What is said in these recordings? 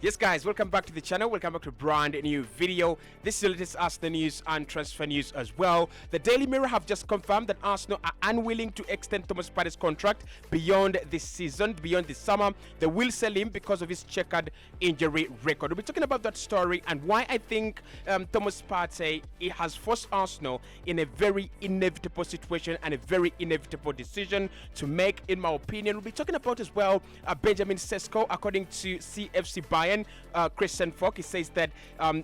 Yes, guys, welcome back to the channel. Welcome back to a brand new video. This is the latest Arsenal news and transfer news as well. The Daily Mirror have just confirmed that Arsenal are unwilling to extend Thomas Partey's contract beyond this season, beyond this summer. They will sell him because of his checkered injury record. We'll be talking about that story and why I think Thomas Partey has forced Arsenal in a very inevitable situation and a very inevitable decision to make, in my opinion. We'll be talking about as well Benjamin Sesko, according to CFC Bayern. Christian Falk, he says that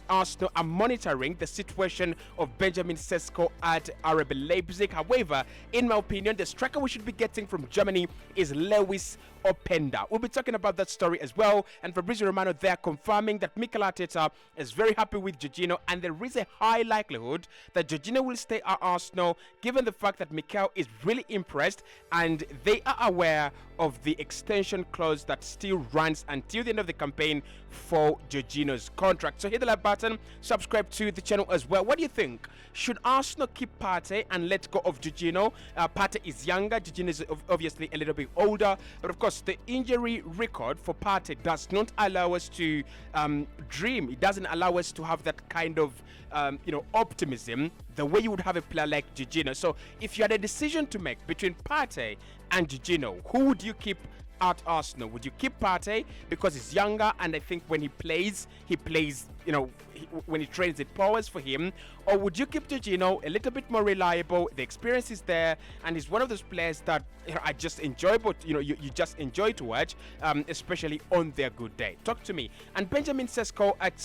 Arsenal are monitoring the situation of Benjamin Sesko at RB Leipzig. However, in my opinion, the striker we should be getting from Germany is Lewis Openda. We'll be talking about that story as well. And Fabrizio Romano there confirming that Mikel Arteta is very happy with Jorginho, and there is a high likelihood that Jorginho will stay at Arsenal, given the fact that Mikel is really impressed and they are aware of the extension clause that still runs until the end of the campaign for Jorginho's contract. So hit the like button, subscribe to the channel as well. What do you think? Should Arsenal keep Partey and let go of Jorginho? Partey is younger, Jorginho is obviously a little bit older, but of course the injury record for Partey does not allow us to dream. It doesn't allow us to have that kind of optimism the way you would have a player like Jorginho. So if you had a decision to make between Partey and Jorginho, who would you keep at Arsenal? Would you keep Partey because he's younger and I think when he plays, when he trains, it powers for him? Or would you keep Jorginho, a little bit more reliable, the experience is there, and he's one of those players that I just enjoy, but you just enjoy to watch, especially on their good day? Talk to me. And Benjamin Sesko at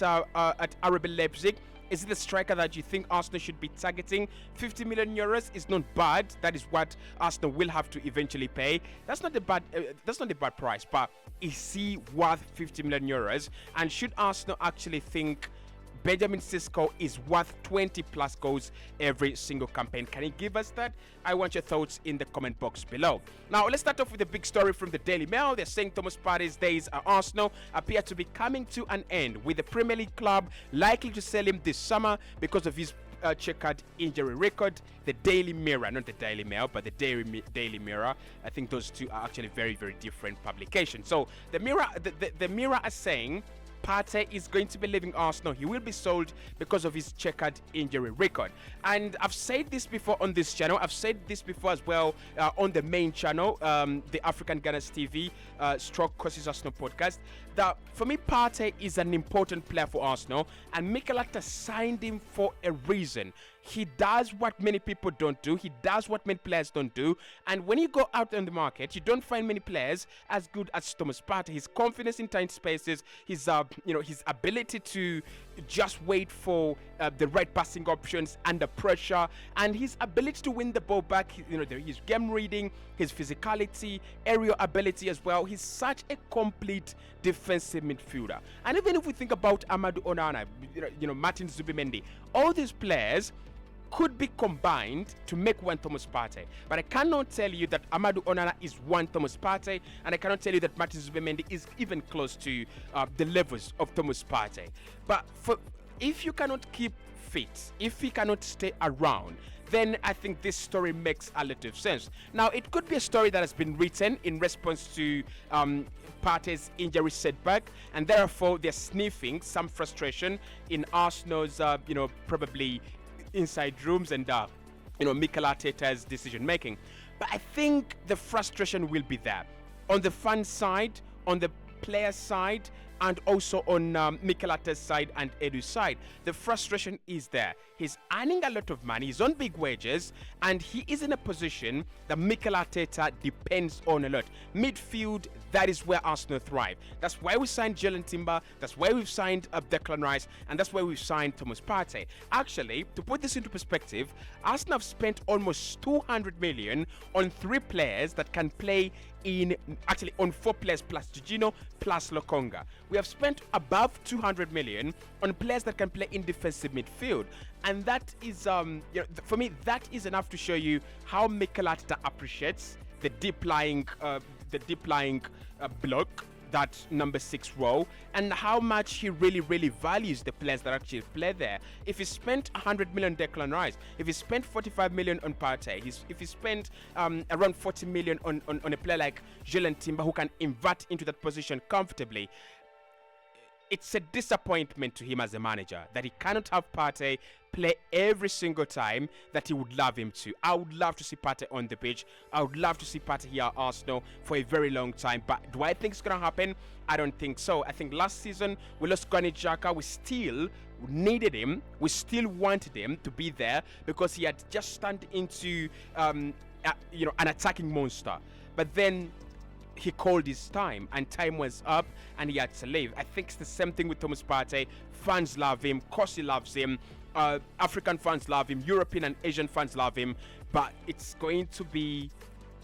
RB Leipzig, is it the striker that you think Arsenal should be targeting? 50 million euros is not bad. That is what Arsenal will have to eventually pay. That's not a bad price, but is he worth 50 million euros? And should Arsenal actually think Benjamin Sesko is worth 20 plus goals every single campaign? Can you give us that? I want your thoughts in the comment box below. Now, let's start off with a big story from the Daily Mail. They're saying Thomas Partey's days at Arsenal appear to be coming to an end, with the Premier League club likely to sell him this summer because of his checkered injury record. The Daily Mirror, not the Daily Mail, but the Daily Mirror. I think those two are actually very, very different publications. So the Mirror are saying Partey is going to be leaving Arsenal. He will be sold because of his checkered injury record. And I've said this before on this channel. I've said this before as well on the main channel, the African Gunners TV, Cossy's Arsenal podcast, that for me, Partey is an important player for Arsenal, and Mikel Arteta signed him for a reason. He does what many people don't do. He does what many players don't do. And when you go out on the market, you don't find many players as good as Thomas Partey. His confidence in tight spaces, his ability to just wait for the right passing options under pressure, and his ability to win the ball back. His game reading, his physicality, aerial ability as well. He's such a complete defensive midfielder. And even if we think about Amadou Onana, Martin Zubimendi, all these players could be combined to make one Thomas Partey. But I cannot tell you that Amadou Onana is one Thomas Partey, and I cannot tell you that Martin Zubimendi is even close to the levels of Thomas Partey. But if you cannot keep fit, if he cannot stay around, then I think this story makes a lot of sense. Now, it could be a story that has been written in response to Partey's injury setback, and therefore they're sniffing some frustration in Arsenal's, probably inside rooms and Mikel Arteta's decision making. But I think the frustration will be there on the fan side, on the player side, and also on Mikel Arteta's side and Edu's side. The frustration is there. He's earning a lot of money, he's on big wages, and he is in a position that Mikel Arteta depends on a lot. Midfield, that is where Arsenal thrive. That's why we signed Jalen Timber, that's why we've signed Declan Rice, and that's why we've signed Thomas Partey. Actually, to put this into perspective, Arsenal have spent almost 200 million on 3 players that can play on 4 players plus Jorginho plus Lokonga. We have spent above 200 million on players that can play in defensive midfield, and that is for me, that is enough to show you how Mikel Arteta appreciates the deep lying block, that number 6 role, and how much he really, really values the players that actually play there. If he spent 100 million on Declan Rice, if he spent 45 million on Partey, if he spent around 40 million on a player like Jalen Timber, who can invert into that position comfortably, it's a disappointment to him as a manager that he cannot have Partey play every single time that he would love him to. I would love to see Partey on the pitch. I would love to see Partey here at Arsenal for a very long time. But do I think it's going to happen? I don't think so. I think last season we lost Granit Xhaka. We still needed him. We still wanted him to be there because he had just turned into an attacking monster. But then he called his time and time was up and he had to leave. I think it's the same thing with Thomas Partey. Fans love him. Cossy loves him. African fans love him. European and Asian fans love him. But it's going to be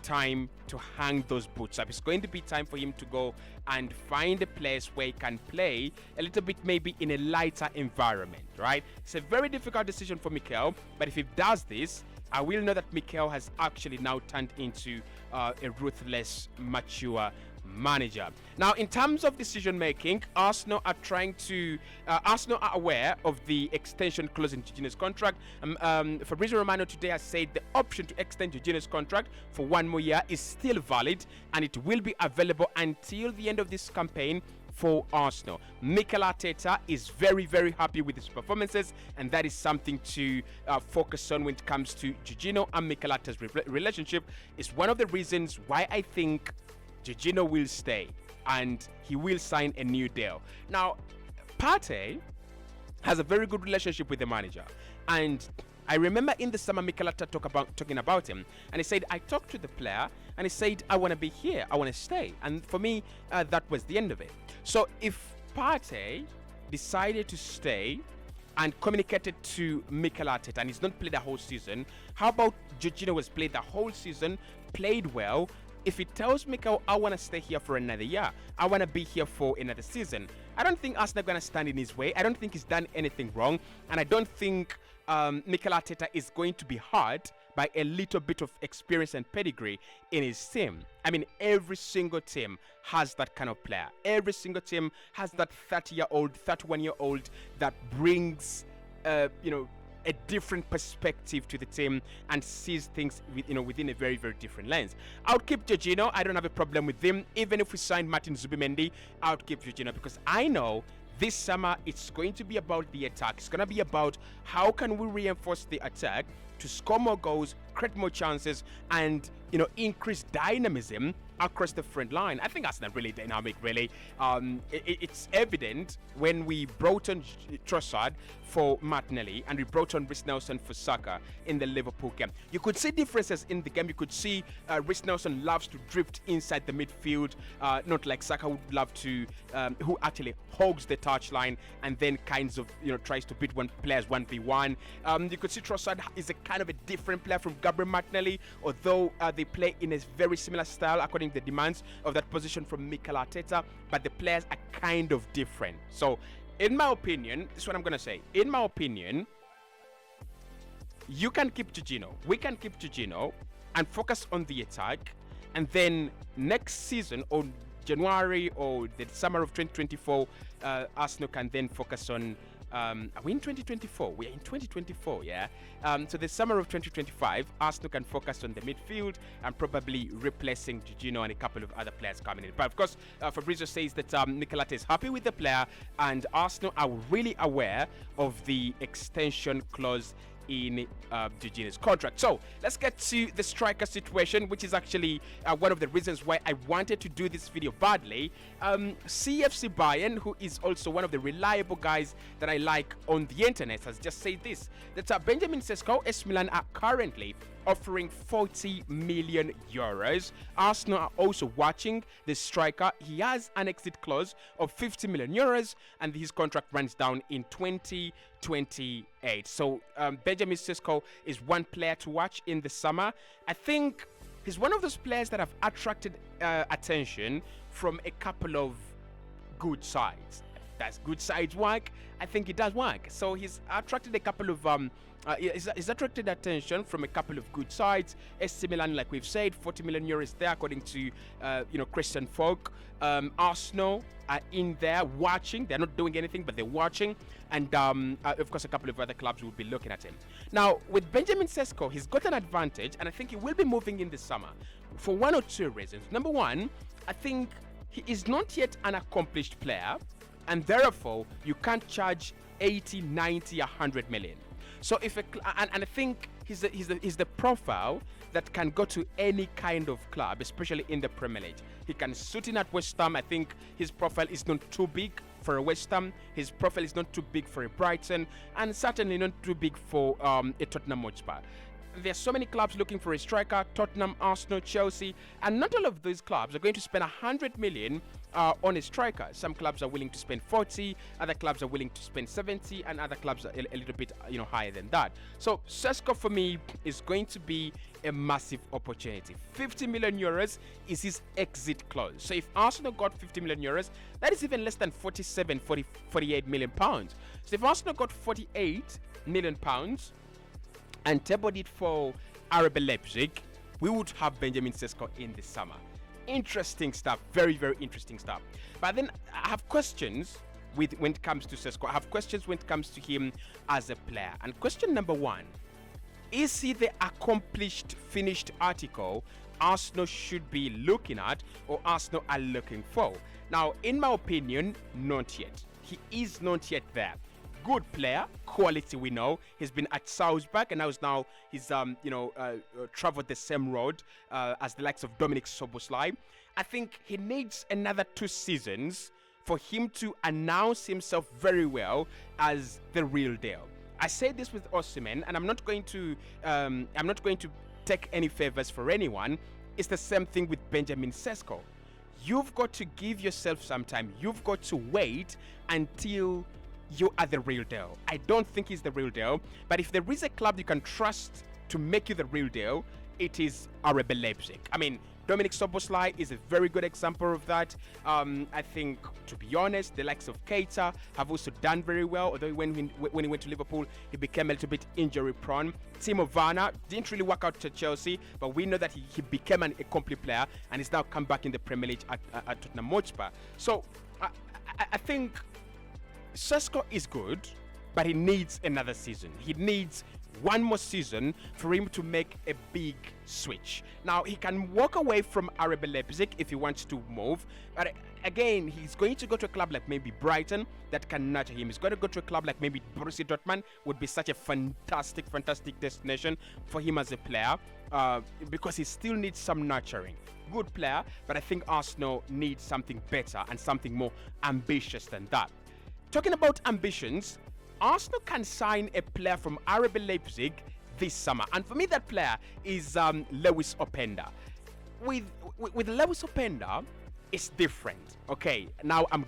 time to hang those boots up. It's going to be time for him to go and find a place where he can play a little bit maybe in a lighter environment, right? It's a very difficult decision for Mikel, but if he does this, I will know that Mikel has actually now turned into a ruthless, mature manager. Now, in terms of decision making, Arsenal are aware of the extension clause in Jorginho's contract. Fabrizio Romano today has said the option to extend Jorginho's contract for 1 more year is still valid and it will be available until the end of this campaign for Arsenal. Mikel Arteta is very, very happy with his performances, and that is something to focus on when it comes to Jorginho and Mikel Arteta's relationship. Is one of the reasons why I think Jorginho will stay and he will sign a new deal. Now, Partey has a very good relationship with the manager, and I remember in the summer Mikel Arteta talking about him, and he said, I talked to the player and he said, I want to be here, I want to stay. And for me, that was the end of it. So if Partey decided to stay and communicated to Mikel Arteta and he's not played the whole season, how about Jorginho has played the whole season, played well? If he tells Mikel, I want to stay here for another year, I want to be here for another season, I don't think Arsenal are going to stand in his way. I don't think he's done anything wrong, and I don't think Mikel Arteta is going to be hurt by a little bit of experience and pedigree in his team. I mean, every single team has that kind of player. Every single team has that 30-year-old, 31-year-old that brings, a different perspective to the team and sees things within a very, very different lens. I would keep Jorginho. I don't have a problem with him. Even if we sign Martin Zubimendi, I would keep Jorginho because I know this summer it's going to be about the attack. It's going to be about how can we reinforce the attack to score more goals, create more chances, and increase dynamism across the front line. I think that's not really dynamic, really. It's evident when we brought on Trossard for Martinelli and we brought on Reiss Nelson for Saka in the Liverpool game. You could see differences in the game. You could see Reiss Nelson loves to drift inside the midfield, not like Saka would love to, who actually hogs the touchline and then kinds of tries to beat players 1v1. You could see Trossard is a kind of a different player from Gabriel Martinelli, although they play in a very similar style according to the demands of that position from Mikel Arteta, but the players are kind of different. So in my opinion, this is what I'm going to say. In my opinion, you can keep Jorginho. We can keep Jorginho and focus on the attack. And then next season or January or the summer of 2024, Arsenal can then focus on are we in 2024? We are in 2024, yeah. So the summer of 2025, Arsenal can focus on the midfield and probably replacing Jorginho and a couple of other players coming in. But of course, Fabrizio says that Mikel Arteta is happy with the player and Arsenal are really aware of the extension clause in Jorginho's contract. So let's get to the striker situation, which is actually one of the reasons why I wanted to do this video badly. CFC Bayern, who is also one of the reliable guys that I like on the internet, has just said this, that Benjamin Sesko, AS Milan are currently offering 40 million euros. Arsenal are also watching the striker. He has an exit clause of 50 million euros and his contract runs down in 2028. So Benjamin Sesko is one player to watch in the summer. I think he's one of those players that have attracted attention from a couple of good sides. Does good sides work? I think it does work. So he's attracted a couple of he's attracted attention from a couple of good sides. AC Milan, like we've said, 40 million euros there, according to Christian Folk. Arsenal are in there watching. They're not doing anything, but they're watching. And of course, a couple of other clubs will be looking at him. Now, with Benjamin Sesko, he's got an advantage, and I think he will be moving in the summer for one or two reasons. Number one, I think he is not yet an accomplished player. and therefore you can't charge 80, 90, 100 million. So if and I think he's the profile that can go to any kind of club, especially in the Premier League. He can suit in at West Ham. I think his profile is not too big for a West Ham. His profile is not too big for a Brighton, and certainly not too big for a Tottenham Hotspur. There are so many clubs looking for a striker: Tottenham, Arsenal, Chelsea, and not all of these clubs are going to spend 100 million on a striker. Some clubs are willing to spend 40, other clubs are willing to spend 70, and other clubs are a little bit higher than that. So Sesko for me is going to be a massive opportunity. 50 million euros is his exit clause. So if Arsenal got 50 million euros, that is even less than 48 million pounds. So if Arsenal got 48 million pounds and tabled it for RB Leipzig, we would have Benjamin Sesko in the summer. Interesting stuff, very, very interesting stuff. But then I have questions when it comes to Sesko. I have questions when it comes to him as a player. And question number one, is he the accomplished, finished article Arsenal should be looking at, or Arsenal are looking for? Now, in my opinion, not yet. He is not yet there. Good player, quality we know. He's been at Salzburg, and now he's traveled the same road as the likes of Dominic Szoboszlai. I think he needs another 2 seasons for him to announce himself very well as the real deal. I say this with Osimhen, and I'm not going to take any favors for anyone. It's the same thing with Benjamin Sesko. You've got to give yourself some time. You've got to wait until you are the real deal. I don't think he's the real deal, but if there is a club you can trust to make you the real deal, it is RB Leipzig. I mean, Dominic Szoboszlai is a very good example of that. I think, to be honest, the likes of Keita have also done very well, although when he went to Liverpool, he became a little bit injury prone. Timo Werner didn't really work out to Chelsea, but we know that he became a complete player and is now come back in the Premier League at Tottenham Hotspur. So I think Sesko is good, but he needs another season. He needs one more season for him to make a big switch. Now, he can walk away from RB Leipzig if he wants to move, but again, he's going to go to a club like maybe Brighton that can nurture him. He's going to go to a club like maybe Borussia Dortmund, would be such a fantastic destination for him as a player, because he still needs some nurturing. Good player, but I think Arsenal needs something better and something more ambitious than that. Talking about ambitions, Arsenal can sign a player from RB Leipzig this summer, and for me that player is Lewis Openda. With Lewis Openda, it's different. Okay, now I'm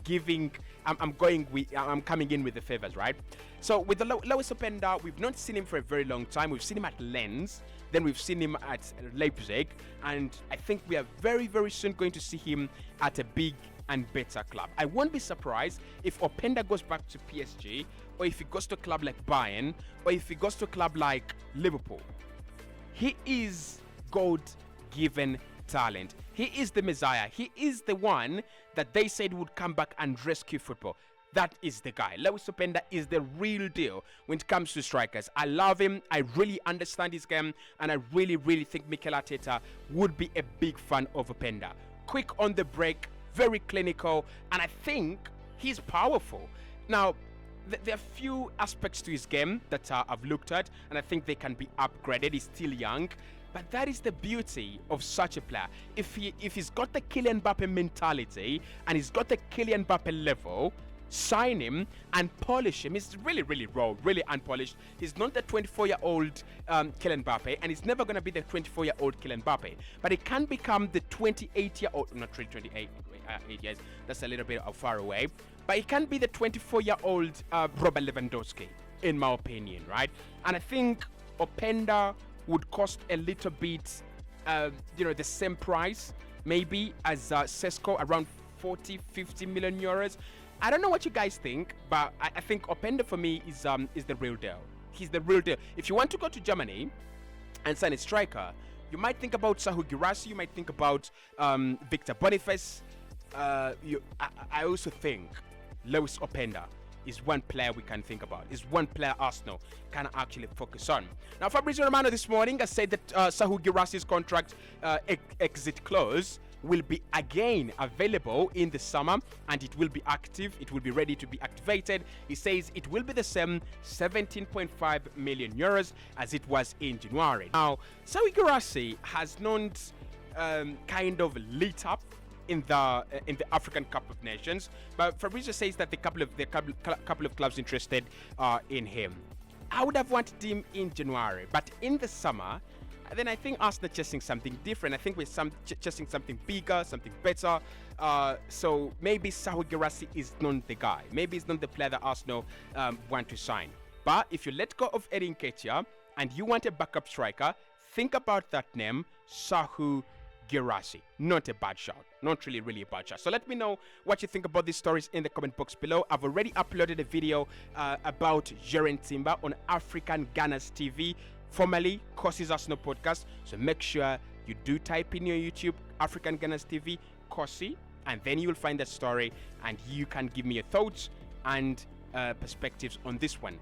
coming in with the favors, right? So with the Lewis Openda, we've not seen him for a very long time. We've seen him at Lens, then we've seen him at Leipzig, and I think we are very, very soon going to see him at a big and better club. I won't be surprised if Openda goes back to PSG, or if he goes to a club like Bayern, or if he goes to a club like Liverpool. He is God-given talent. He is the Messiah. He is the one that they said would come back and rescue football. That is the guy. Lewis Openda is the real deal when it comes to strikers. I love him. I really understand his game, and I really, really think Mikel Arteta would be a big fan of Openda. Quick on the break, very clinical, and I think he's powerful. Now, there are few aspects to his game that I've looked at, and I think they can be upgraded. He's still young, but that is the beauty of such a player. If he's got the Kylian Mbappe mentality and he's got the Kylian Mbappe level, sign him and polish him. He's really, really raw, really unpolished. He's not the 24-year-old Kylian Mbappe, and he's never going to be the 24-year-old Kylian Mbappe. But he can become the 28-year-old, not really 28 years, that's a little bit far away. But he can be the 24-year-old Robert Lewandowski, in my opinion, right? And I think Openda would cost a little bit, the same price, maybe, as Sesko, around 40, 50 million euros. I don't know what you guys think, but I think Openda for me is the real deal. He's the real deal. If you want to go to Germany and sign a striker, you might think about Sahu Girassi, you might think about Victor Boniface. I also think Lewis Openda is one player we can think about. Is one player Arsenal can actually focus on. Now, Fabrizio Romano this morning has said that Sahu Girassi's contract exit clause will be again available in the summer, and it will be active. It will be ready to be activated. He says it will be the same 17.5 million euros as it was in January. Now, Sawi Guirassy has not kind of lit up in the African Cup of Nations, but Fabrizio says that the couple of clubs interested in him. I would have wanted him in January, but in the summer, then I think Arsenal are chasing something different. I think we're chasing something bigger, something better. So maybe Sawi Guirassy is not the guy. Maybe it's not the player that Arsenal want to sign. But if you let go of Eddie Nketiah and you want a backup striker, think about that name, Sawi Guirassy. Not a bad shout. Not really a bad shout. So let me know what you think about these stories in the comment box below. I've already uploaded a video about Jeren Timber on African Gunners TV, formerly Cossy's Arsenal podcast. So make sure you do type in your YouTube African Gunners TV Cossy, and then you will find that story, and you can give me your thoughts and perspectives on this one.